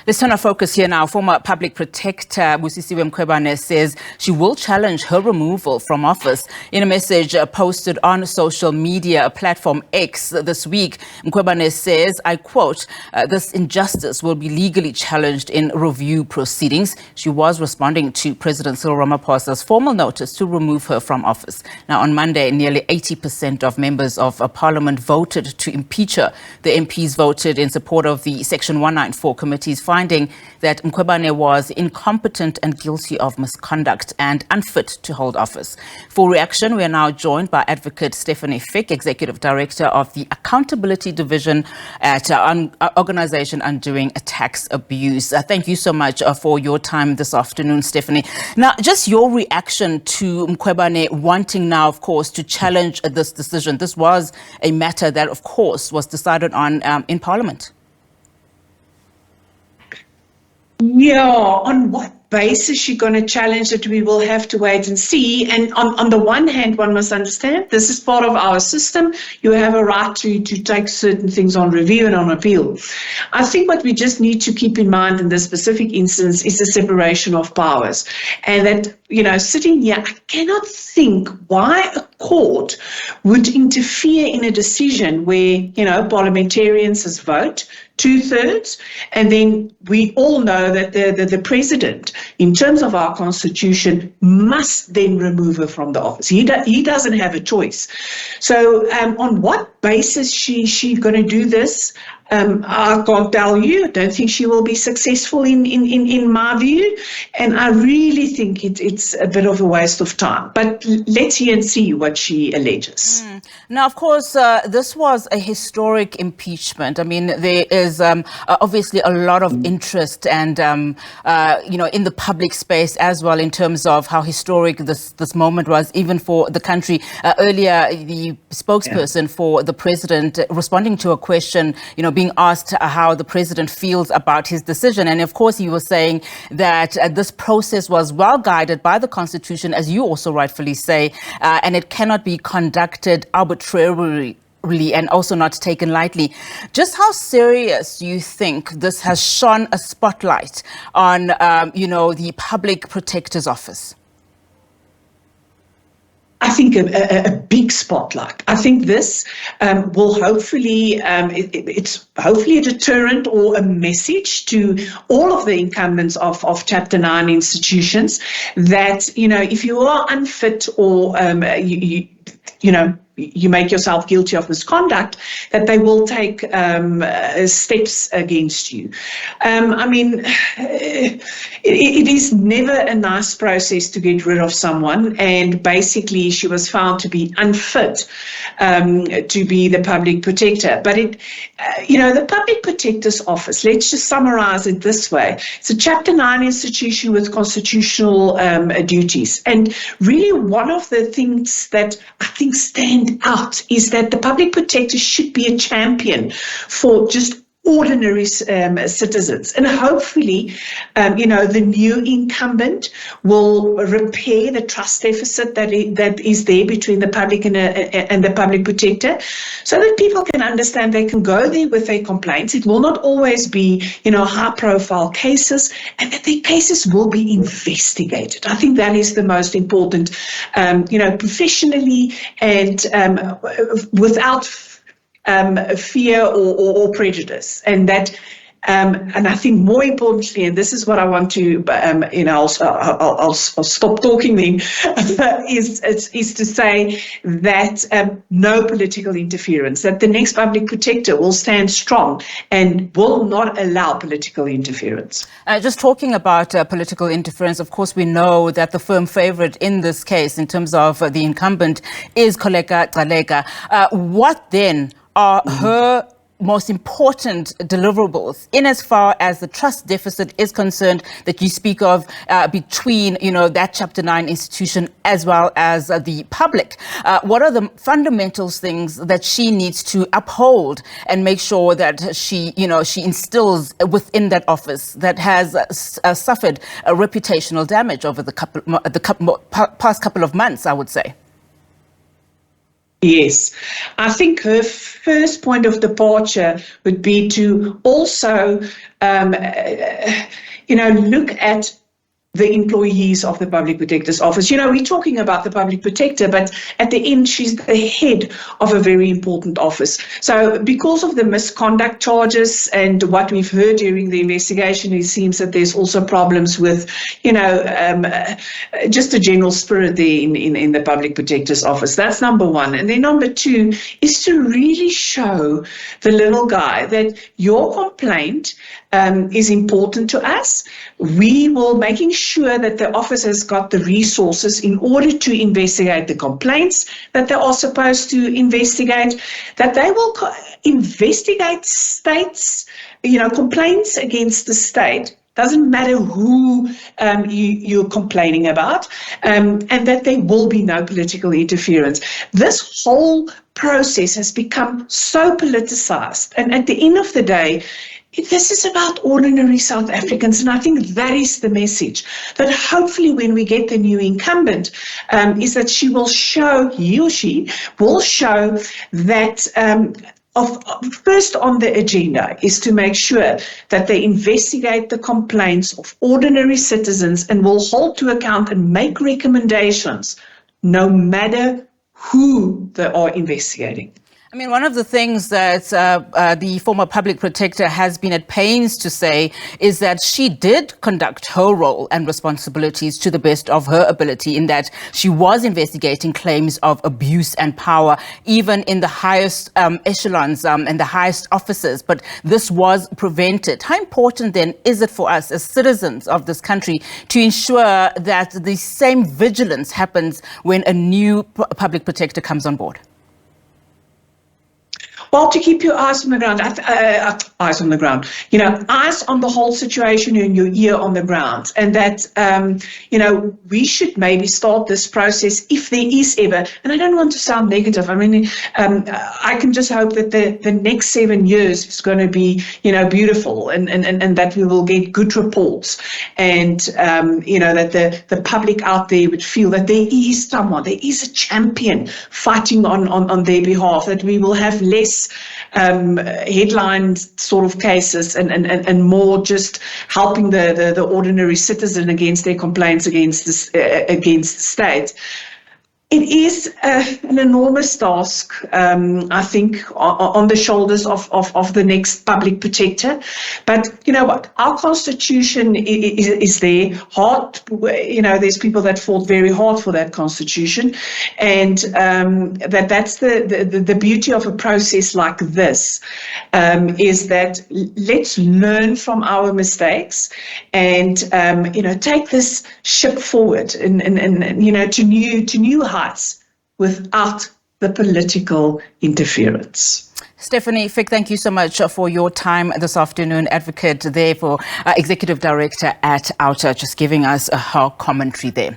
Let's turn our focus here now. Former public protector Busisiwe Mkhwebane says she will challenge her removal from office. In a message posted on social media platform X this week, Mkhwebane says, I quote, this injustice will be legally challenged in review proceedings. She was responding to President Cyril Ramaphosa's formal notice to remove her from office. Now, on Monday, nearly 80% of members of parliament voted to impeach her. The MPs voted in support of the Section 194 committee's finding that Mkhwebane was incompetent and guilty of misconduct and unfit to hold office. For reaction, we are now joined by Advocate Stefanie Fick, Executive Director of the Accountability Division at Organisation Undoing Tax Abuse. Thank you so much for your time this afternoon, Stefanie. Now, just your reaction to Mkhwebane wanting now, of course, to challenge this decision. This was a matter that, of course, was decided on in Parliament. Yeah, on what basis she's going to challenge it, we will have to wait and see. And on the one hand, one must understand this is part of our system. You have a right to take certain things on review and on appeal. I think what we just need to keep in mind in this specific instance is the separation of powers. And that, you know, sitting here, I cannot think why a court would interfere in a decision where, you know, parliamentarians just vote 2/3, and then we all know that the president, in terms of our constitution, must then remove her from the office. He doesn't have a choice. So on what basis she going to do this? I can't tell you. I don't think she will be successful in my view, and I really think it's a bit of a waste of time. But let's hear and see what she alleges. Now, of course, this was a historic impeachment. I mean, there is obviously a lot of interest and you know, in the public space as well, in terms of how historic this moment was, even for the country. Earlier, the spokesperson for the president responding to a question, you know, being asked how the president feels about his decision. And of course, he was saying that this process was well guided by the Constitution, as you also rightfully say, and it cannot be conducted arbitrarily and also not taken lightly. Just how serious do you think this has shone a spotlight on, you know, the public protector's office? I think a big spotlight. I think this will hopefully, it's hopefully a deterrent or a message to all of the incumbents of Chapter 9 institutions that, you know, if you are unfit or, you know, you make yourself guilty of misconduct, that they will take steps against you. I mean, it is never a nice process to get rid of someone, and basically she was found to be unfit to be the public protector. But it, you know, the public protector's office, let's just summarize it this way. It's a Chapter 9 institution with constitutional duties. And really one of the things that I think stand out is that the public protector should be a champion for just ordinary citizens. And hopefully, you know, the new incumbent will repair the trust deficit that is there between the public and the public protector, so that people can understand they can go there with their complaints. It will not always be, you know, high-profile cases, and that their cases will be investigated. I think that is the most important, you know, professionally and without fear or prejudice, and that, and I think more importantly, and this is what I want to, you know, I'll stop talking then, is to say that no political interference, that the next public protector will stand strong and will not allow political interference. Just talking about political interference, of course, we know that the firm favorite in this case, in terms of the incumbent, is Koleka Gcaleka. What then are her most important deliverables in as far as the trust deficit is concerned that you speak of between, you know, that Chapter 9 institution as well as the public? What are the fundamental things that she needs to uphold and make sure that she, you know, she instills within that office that has suffered a reputational damage over the past couple of months, I would say? Yes, I think her first point of departure would be to also, look at the employees of the Public Protector's Office. We're talking about the Public Protector, but at the end, she's the head of a very important office. So because of the misconduct charges and what we've heard during the investigation, it seems that there's also problems with, just a general spirit there in the Public Protector's Office. That's number one. And then number two is to really show the little guy that your complaint is important to us. We will making sure that the office has got the resources in order to investigate the complaints that they are supposed to investigate, that they will investigate states, complaints against the state. Doesn't matter who you're complaining about, and that there will be no political interference. This whole process has become so politicized, and at the end of the day, this is about ordinary South Africans, and I think that is the message, that hopefully when we get the new incumbent, is that he or she will show that first on the agenda is to make sure that they investigate the complaints of ordinary citizens and will hold to account and make recommendations no matter who they are investigating. I mean, one of the things that the former public protector has been at pains to say is that she did conduct her role and responsibilities to the best of her ability, in that she was investigating claims of abuse and power, even in the highest echelons and the highest offices. But this was prevented. How important then is it for us as citizens of this country to ensure that the same vigilance happens when a new public protector comes on board? Well, to keep your eyes on the ground, eyes on the ground, eyes on the whole situation and your ear on the ground. And that, we should maybe start this process if there is ever, and I don't want to sound negative. I mean, I can just hope that the next 7 years is going to be, beautiful and that we will get good reports and, that the public out there would feel that there is someone, there is a champion fighting on their behalf, that we will have less headline sort of cases and more just helping the ordinary citizen against their complaints against the state. It is an enormous task, I think, on the shoulders of the next public protector. But you know what? Our constitution is there. There's people that fought very hard for that constitution, and that's the beauty of a process like this, is that let's learn from our mistakes and take this ship forward and to new heights without the political interference. Stefanie Fick, thank you so much for your time this afternoon. Advocate there for Executive Director at OUTA, just giving us her commentary there.